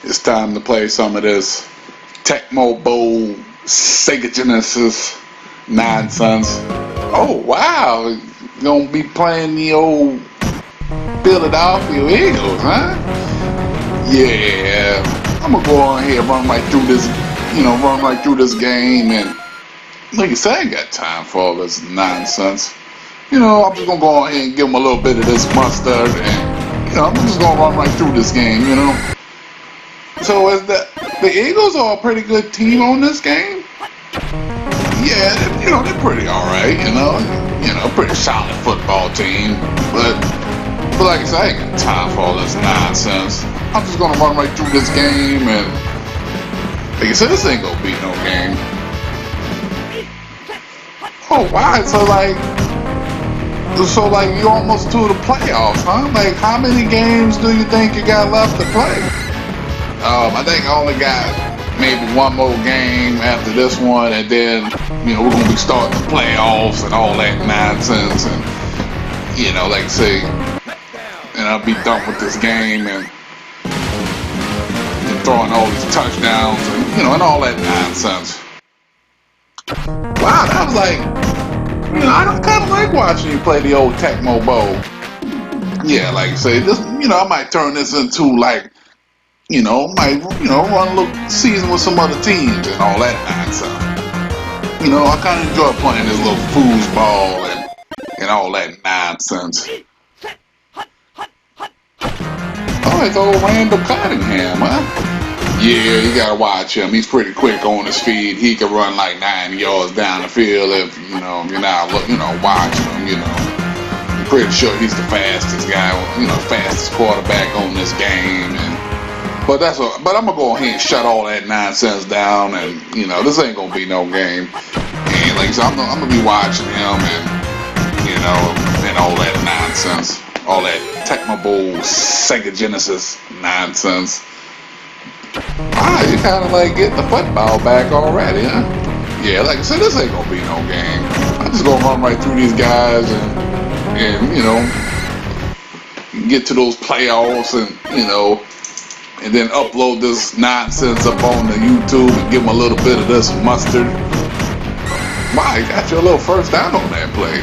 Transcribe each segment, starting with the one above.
It's time to play some of this Tecmo Bowl Sega Genesis nonsense. Oh wow, you're gonna be playing the old Philadelphia Eagles, huh? Yeah, I'm gonna go on here, run right through this, run right through this game, and like I said, I ain't got time for all this nonsense. I'm just gonna go on here and give them a little bit of this mustard, and I'm just gonna run right through this game. So is the Eagles are a pretty good team on this game? Yeah, they're pretty all right. Pretty solid football team. But like I said, I ain't got time for all this nonsense. I'm just gonna run right through this game, and like I said, this ain't gonna be no game. Oh wow! So you almost to the playoffs, huh? Like how many games do you think you got left to play? I think I only got maybe one more game after this one, and then we're gonna be starting the playoffs and all that nonsense, and like I say, and I'll be done with this game and throwing all these touchdowns and all that nonsense. Wow, that was like, I don't kind of like watching you play the old Tecmo Bowl. Yeah, like I say, this, I might turn this into like. Run a little season with some other teams and all that nonsense. I kind of enjoy playing this little foosball and all that nonsense. Oh, it's old Randall Cottingham, huh? Yeah, you gotta watch him. He's pretty quick on his feet. He can run like 90 yards down the field if you're not watching him. I'm pretty sure he's the fastest guy, fastest quarterback on this game. But I'm gonna go ahead and shut all that nonsense down, and this ain't gonna be no game. And like I said, I'm gonna be watching him, and all that nonsense, all that Tecmo Bowl Sega Genesis nonsense. Wow, you kind of like getting the football back already, huh? Yeah, like I said, this ain't gonna be no game. I'm just gonna run right through these guys and get to those playoffs and then upload this nonsense up on the YouTube and give them a little bit of this mustard. Wow, you got your little first down on that play.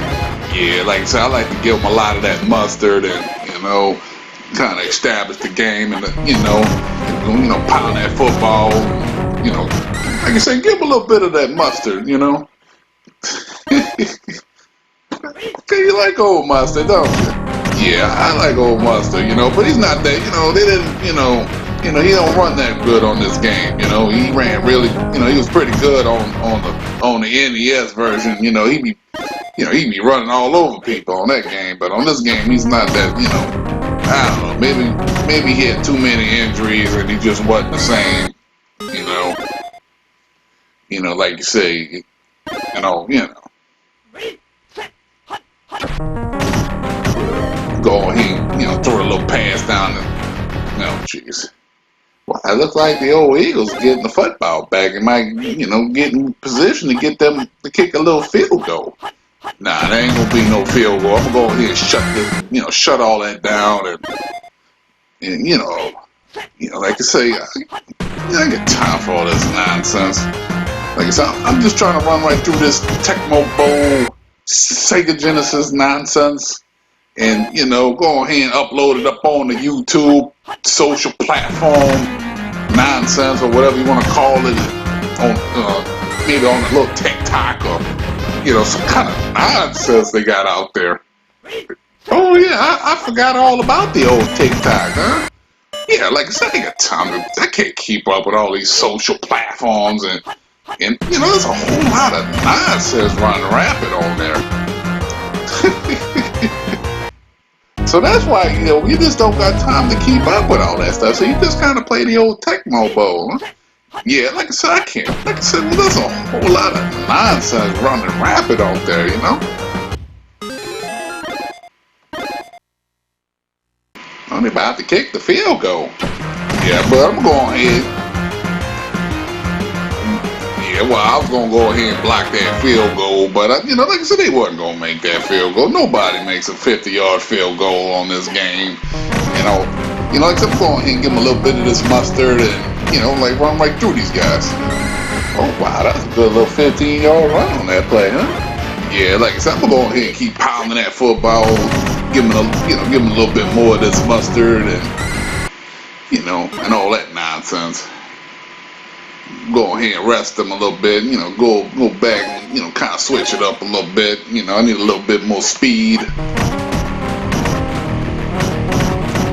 Yeah, like I said, I like to give them a lot of that mustard and, kind of establish the game and, pound that football. Like I said, give them a little bit of that mustard, Okay, you like old mustard, don't you? Yeah, I like old mustard, but he's not that, they didn't, he don't run that good on this game. He ran really, he was pretty good on the NES version. He be running all over people on that game. But on this game, he's not that. I don't know. Maybe he had too many injuries and he just wasn't the same. Like you say, Go ahead, throw a little pass down the. Jeez. Well, it looks like the old Eagles getting the football back and might, get in position to get them to kick a little field goal. Nah, there ain't gonna be no field goal. I'm gonna go ahead and shut all that down and like I say, I get time for all this nonsense. Like I said, I'm just trying to run right through this Tecmo Bowl Sega Genesis nonsense. And, go ahead and upload it up on the YouTube social platform nonsense or whatever you want to call it. Maybe on a little TikTok or, some kind of nonsense they got out there. Oh, yeah, I forgot all about the old TikTok, huh? Yeah, like I said, I got time. I can't keep up with all these social platforms and there's a whole lot of nonsense running rapid on there. So that's why, we just don't got time to keep up with all that stuff. So you just kind of play the old Tecmo Bowl, huh? Yeah, like I said, I can't. Like I said, there's a whole lot of nonsense running rapid out there, I'm about to kick the field goal. Yeah, but I'm going ahead. Yeah, well, I was going to go ahead and block that field goal, but, like I said, they wasn't going to make that field goal. Nobody makes a 50-yard field goal on this game. You know, like I'm going ahead and give them a little bit of this mustard and, you know, like run right through these guys. Oh, wow, that's a good little 15-yard run on that play, huh? Yeah, like I said, I'm gonna go ahead and keep pounding that football, give him give him a little bit more of this mustard and, you know, and all that nonsense. Go ahead and rest them a little bit, you know, go back and, you know, kind of switch it up a little bit. You know, I need a little bit more speed.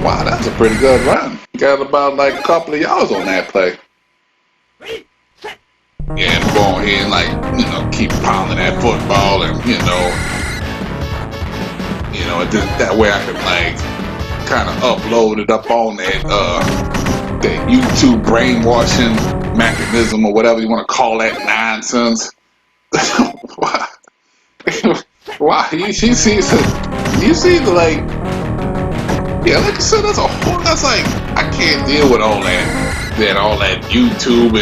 Wow, that's a pretty good run. Got about like a couple of yards on that play. Yeah, I'm going ahead and like, you know, keep pounding that football and, and that way I can like kind of upload it up on that YouTube brainwashing mechanism or whatever you want to call that nonsense. Wow. Wow, you see the like, yeah, like I said, that's like, I can't deal with all that YouTube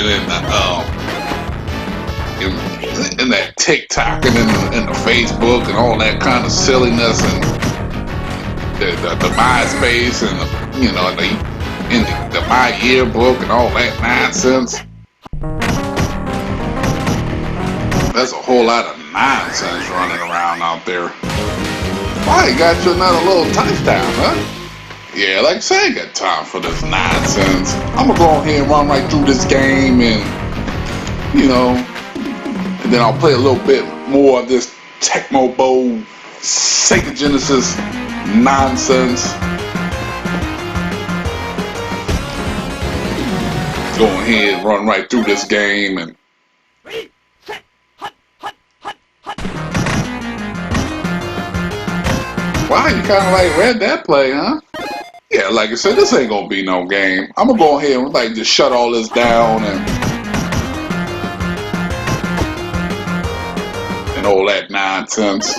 and that TikTok and the Facebook and all that kind of silliness and the MySpace and the My Yearbook and all that nonsense. There's a whole lot of nonsense running around out there. Why, you got you another little touchdown, huh? Yeah, like I say, I ain't got time for this nonsense. I'm gonna go ahead and run right through this game and, and then I'll play a little bit more of this Tecmo Bowl Sega Genesis nonsense. Go ahead and run right through this game and wow, you kind of like read that play, huh? Yeah, like I said, this ain't gonna be no game. I'm gonna go ahead and like just shut all this down and all that nonsense.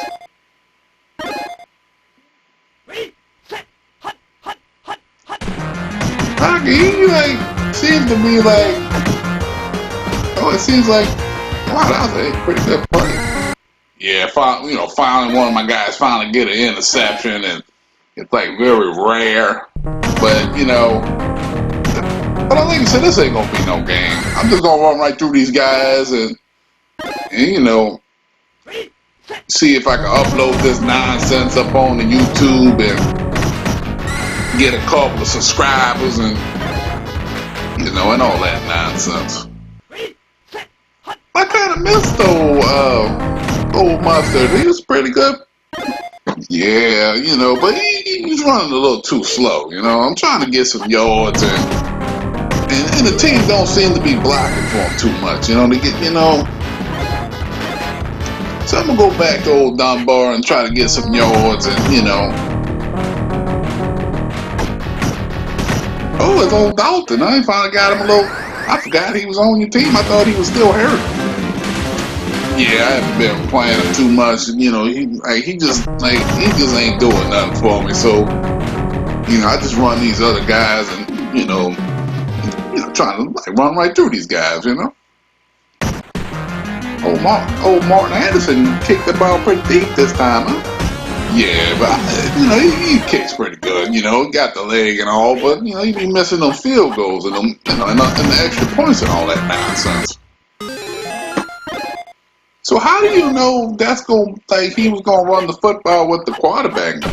He like seems to be like, it seems like, wow, that was a pretty good play. Yeah, finally one of my guys finally get an interception, and it's like very rare. But like I said, this ain't gonna be no game. I'm just gonna run right through these guys and see if I can upload this nonsense up on the YouTube and get a couple of subscribers and and all that nonsense. I kind of missed old Mustard. He was pretty good. Yeah, but he's running a little too slow. I'm trying to get some yards and the team don't seem to be blocking for him too much. To get So I'm gonna go back to old Dunbar and try to get some yards and Oh, it's old Dalton. I finally got him a little. I forgot he was on your team. I thought he was still hurt. Yeah, I haven't been playing him too much. He just ain't doing nothing for me. So, I just run these other guys and trying to like run right through these guys. Old Martin Anderson kicked the ball pretty deep this time, huh? Yeah, but he kicks pretty good. He got the leg and all, but he be missing them field goals and them, and the extra points and all that nonsense. So how do you know he was gonna run the football with the quarterback?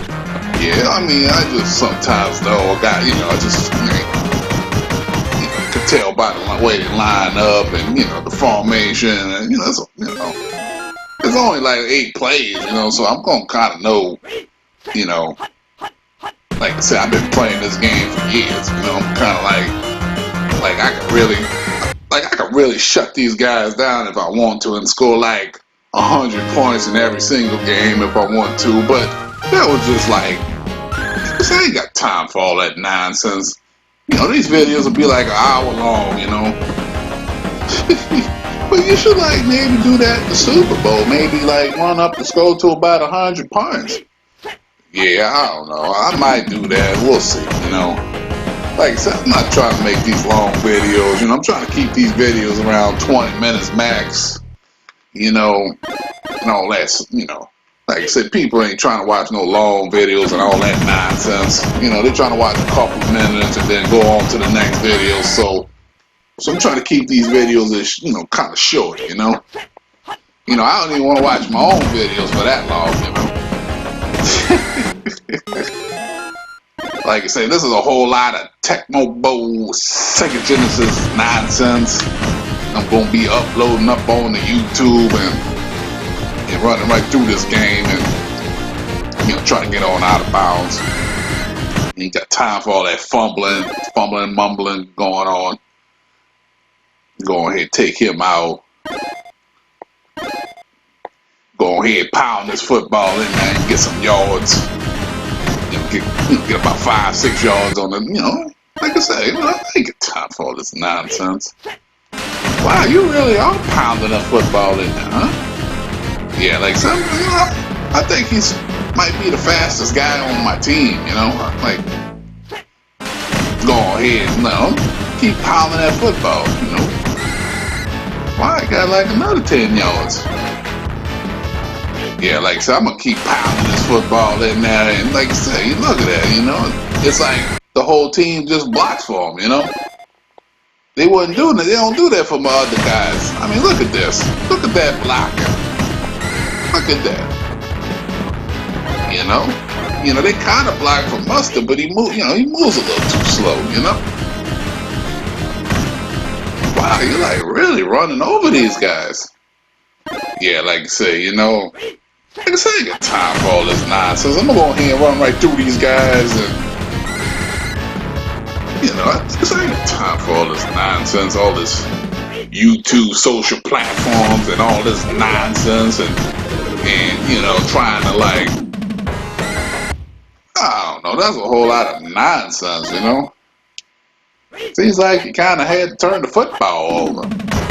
Yeah, I just sometimes know I just could tell by the way they line up and the formation and it's only like 8 plays, so I'm gonna kind of know, like I said, I've been playing this game for years, I'm kind of like I could really shut these guys down if I want to and score like 100 points in every single game if I want to, but that was just like, I ain't got time for all that nonsense. These videos will be like an hour long, But you should like maybe do that in the Super Bowl. Maybe like run up the score to about 100 points. Yeah, I don't know. I might do that. We'll see, Like I said, I'm not trying to make these long videos. I'm trying to keep these videos around 20 minutes max. And all that, Like I said, people ain't trying to watch no long videos and all that nonsense. You know, they're trying to watch a couple of minutes and then go on to the next video. So I'm trying to keep these videos as, you know, kind of short, you know. You know, I don't even want to watch my own videos for that long, you know. Like I say, this is a whole lot of Tecmo Bowl, Sega Genesis nonsense. I'm going to be uploading up on the YouTube and running right through this game and, you know, trying to get on out of bounds. You ain't got time for all that fumbling, mumbling going on. Go ahead, take him out. Go ahead, pound this football in there and get some yards. You know, get about 5-6 yards on the, you know, like I say, you know, I ain't got time for all this nonsense. Wow, you really are pounding that football in there, huh? Yeah, like some, you know, I think he's might be the fastest guy on my team, you know. Like, go ahead, you know, keep pounding that football, you know. Wow, I got like another 10 yards. Yeah, like I said, I'm gonna keep pounding this football in there, and like I say, look at that, you know. It's like the whole team just blocks for him, you know. They wouldn't do that. They don't do that for my other guys. I mean, look at this. Look at that blocking. Look at that. You know, they kind of block for Mustard, but he moves a little too slow. You know. Wow, you're like really running over these guys. Yeah, like I say, you know, like I say, I ain't got time for all this nonsense. I'm gonna go ahead and run right through these guys, and you know, I ain't got time for all this nonsense, all this YouTube social platforms and all this nonsense, and you know, trying to like, I don't know, that's a whole lot of nonsense, you know. Seems like you kind of had to turn the football over.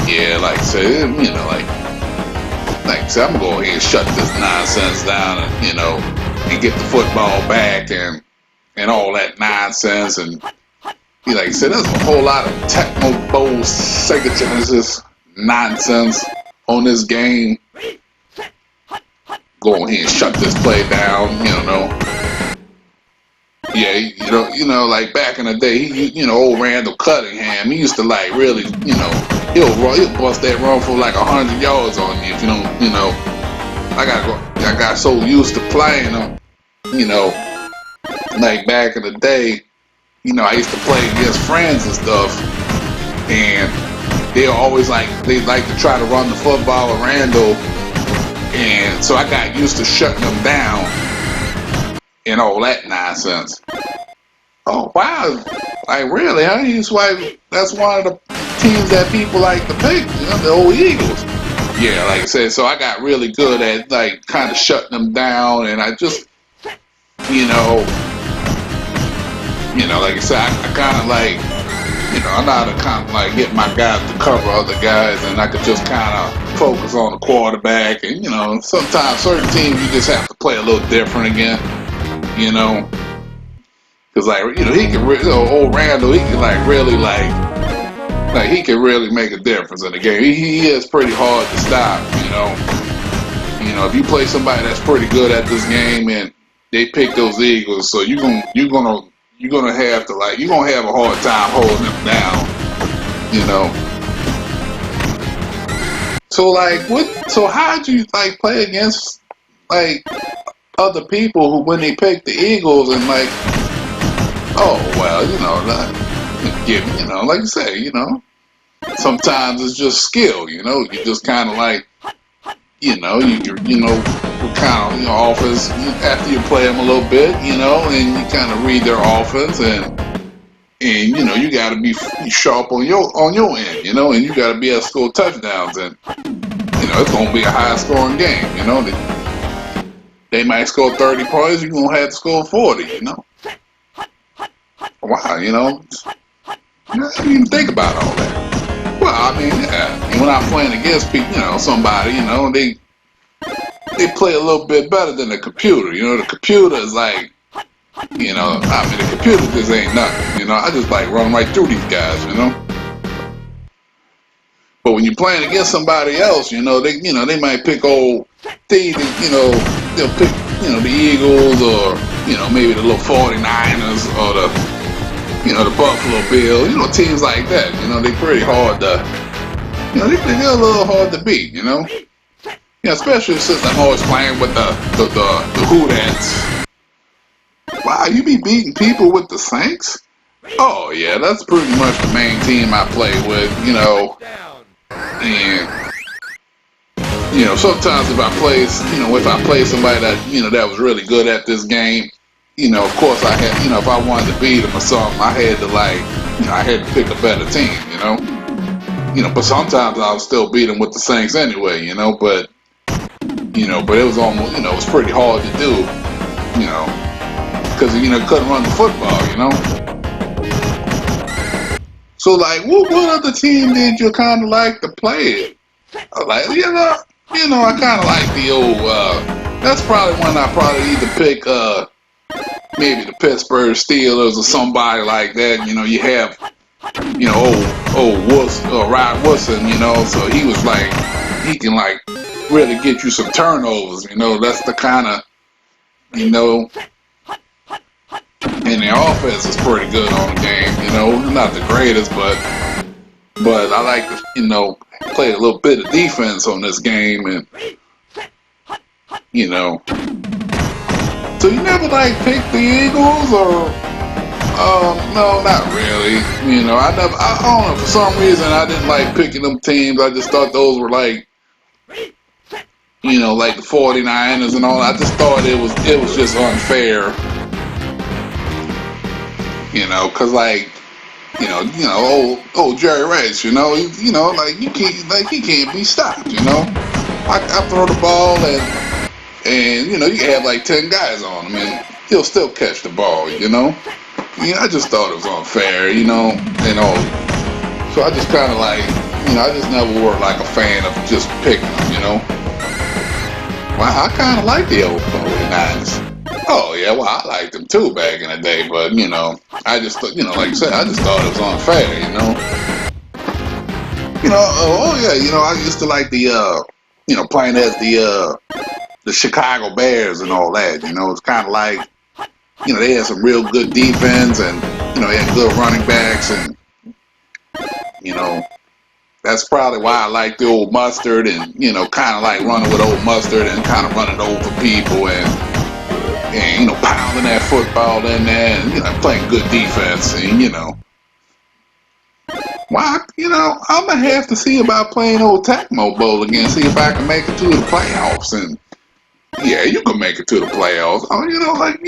Yeah, like I said, you know, like I said, I'm gonna go ahead and shut this nonsense down, and you know, and get the football back and all that nonsense, and like I said, there's a whole lot of Tecmo Bowl, Sega Genesis nonsense on this game. Go ahead and shut this play down, you know. Yeah, you know, like back in the day, you know, old Randall Cunningham, he used to like really, you know, he'll bust that run for like 100 yards on you if you don't, you know. I got so used to playing them, you know, like back in the day, you know, I used to play against friends and stuff, and they like to try to run the football with Randall, and so I got used to shutting them down and all that nonsense. Oh wow, like really, huh? That's one of the teams that people like to pick, you know, the old Eagles. Yeah, like I said, so I got really good at like kind of shutting them down, and I just, you know, like I said, I kind of like, you know, I know how to kind of like get my guys to cover other guys, and I could just kind of focus on the quarterback, and you know, sometimes certain teams you just have to play a little different again, you know, because like, you know, old Randall, he can like really like he can really make a difference in the game. He is pretty hard to stop, you know. You know, if you play somebody that's pretty good at this game and they pick those Eagles, so you're gonna have to like, you're gonna have a hard time holding them down, you know. So like, so how'd you like play against like other people who, when they pick the Eagles, and like, oh well, you know, you know, like you say, you know, sometimes it's just skill, you know. You just kind of like, you know, you know, kind of, you know, offense, after you play them a little bit, you know, and you kind of read their offense, and you know, you got to be sharp on your end, you know, and you got to be able to score touchdowns, and you know, it's gonna be a high scoring game, you know. They might score 30 points, you're gonna have to score 40, you know. Wow, you know, you didn't even think about all that. Well, I mean, yeah, when I'm playing against people, you know, somebody, you know, they play a little bit better than the computer. You know, the computer is like, you know, I mean, the computer just ain't nothing. You know, I just like run right through these guys, you know. But when you're playing against somebody else, you know, they might pick old Steve, you know, they'll pick, the Eagles or, maybe the little 49ers or the Buffalo Bills, teams like that. They're pretty hard to, they're a little hard to beat, Yeah, especially since I'm always playing with the Who-Dats. Wow, you be beating people with the Saints? Oh yeah, that's pretty much the main team I play with, and sometimes if I play somebody that that was really good at this game, of course I had, if I wanted to beat them or something, I had to I had to pick a better team, but sometimes I'll still beat them with the Saints anyway, but it was almost, it was pretty hard to do, because couldn't run the football. So like, what other team did you kind of like to play? Like, I kind of like the old. That's probably one I probably either pick. Maybe the Pittsburgh Steelers or somebody like that. You have, old Rod Wilson. So he was like, he can like really get you some turnovers. That's the kind of, and the offense is pretty good on the game. Not the greatest, but I like to, play a little bit of defense on this game, and So you never like picked the Eagles, or no, not really. I don't know, for some reason I didn't like picking them teams. I just thought those were like, like the 49ers and all. I just thought it was just unfair. Cause like, old Jerry Rice, like he can't be stopped, I throw the ball and you can have like 10 guys on him and he'll still catch the ball, I just thought it was unfair, so I just kind of like, I just never were like a fan of just picking them, Well, I kind of like the old 49ers. Oh yeah, well I liked them too back in the day, but I just thought, like I said, I just thought it was unfair, oh yeah, I used to like the playing as the Chicago Bears and all that, it's kind of like, they had some real good defense and they had good running backs and that's probably why I like the old Mustard and kind of like running with old Mustard and kind of running over people and pounding that football in there and playing good defense and well, I'm gonna have to see about playing old Tecmo Bowl again, see if I can make it to the playoffs. And yeah, you can make it to the playoffs. Oh, like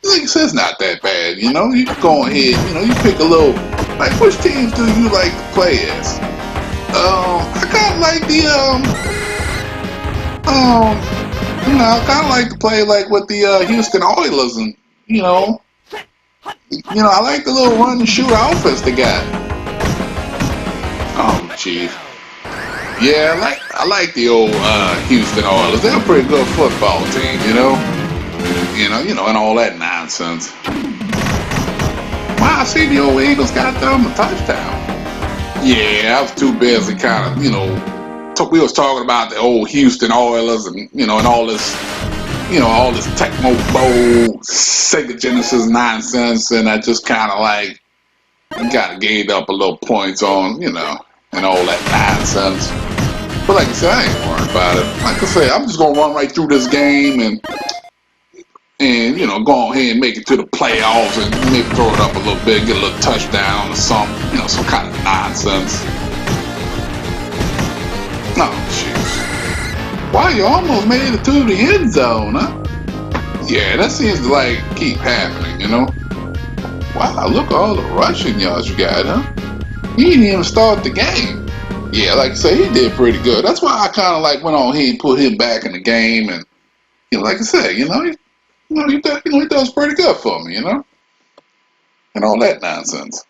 it's not that bad. You can go ahead. You pick a little. Like, which teams do you like to play as? I kind of like I kind of like to play like with the Houston Oilers, and I like the little run and shoot offense they got. Oh, gee. Yeah, I like the old Houston Oilers. They're a pretty good football team, and all that nonsense. Wow, I see the old Eagles got them a touchdown. Yeah, I was too busy kind of, we was talking about the old Houston Oilers and, and all this, all this Tecmo Bowl, Sega Genesis nonsense, and I just kind of like, gained up a little points on, and all that nonsense. But like I said, I ain't worried about it. Like I said, I'm just gonna run right through this game and go ahead and make it to the playoffs and maybe throw it up a little bit, get a little touchdown or some, some kind of nonsense. Oh, jeez. Wow, you almost made it to the end zone, huh? Yeah, that seems to like keep happening, Wow, look at all the rushing yards you got, huh? He didn't even start the game. Yeah, like I say, he did pretty good. That's why I kind of like went on here and put him back in the game, and like I said, he does pretty good for me, and all that nonsense.